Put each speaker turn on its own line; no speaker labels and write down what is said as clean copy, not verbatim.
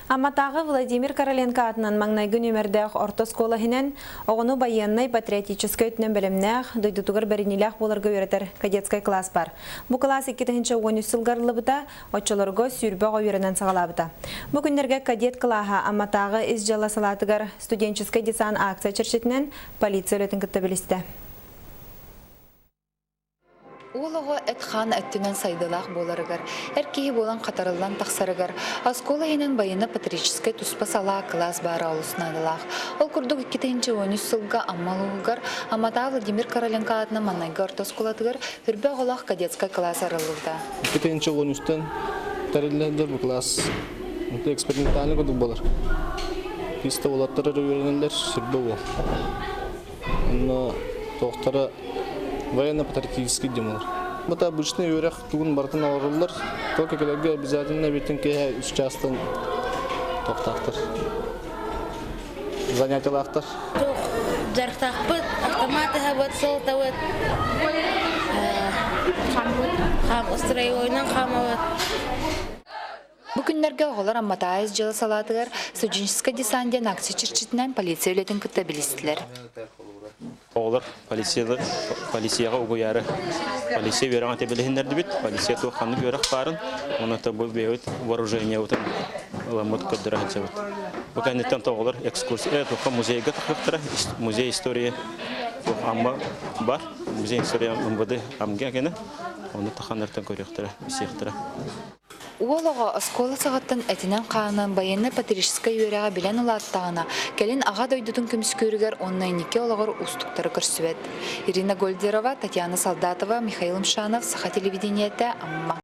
Аматағы Владимир Короленко атынан маңнайгы нөмірдәқ орта сколахинен оғыну байеннай патриотической өтінен білімнәқ дойдутығыр бәрінеләқ болырғы өретер кадетскай класс бар. Бұ класс 2-13 сылғарлы бұта, отчылырғы сүйірбіға өрінен сағалабыта. Бұ күндерге кадет клаха Аматағы із жала салатығар студенческий десан акция чершетінен полиция өлетін күтті білісті.
Олығы әтхан әттінен сайдылақ боларығар, әркейі болан қатарылдан тақсарығар, аскола енен байыны патрическай тұспа сала класс бары алысынадылақ. Ол күрдік 2-13 сылға аммалығығар, Амата Владимир Короленко атына манайғы орта сколатығар, үрбе олақ кадетскай класс арылығда.
2-13-тен тәрелдер бұл класс экспериментальный күдік болар. Писта олаттары өренелер сүрбе ол. Тоқтары военно-патриотический демалар. Это обычный юрях тугун бартын алырылар. Только коллеги обязательно битен ке үч частын тоқтақтыр. Занятиялақтыр.
Жарықтақпыт, автоматы хабыт, солтавыт, қам ұстырай ойынан қамавыт.
Бүгінлерге оғылар Аматайыз жылы салатығар студенческий десанден акция черчетінен полиция өлетін күтті білістілер.
Олар полицияға угуяры полиция верен атебелехіндерді бит, полиция туққанны көріқ барын, оны бұл бейбіт вооружение өтін ламыт көддірі әтсебіт. Бұл кәнеттен тоғылар экскурсия, туққа музейға тұқықтыра, музей история амма бар, музей история МВД амге әкені, оны тұққанлардан көріқтірі, бісектірі.
Уолога оскола сағаттан әтінен қағынан байыны патрическай өреға білен ұлаттағына, кәлін аға дойдудың көміскөрігер онлайнеке олағыр ұстықтары көрсібет. Ирина Гольдерова, Татьяна Солдатова, Михаил Мшанов, Саха телевидениеті, Амма.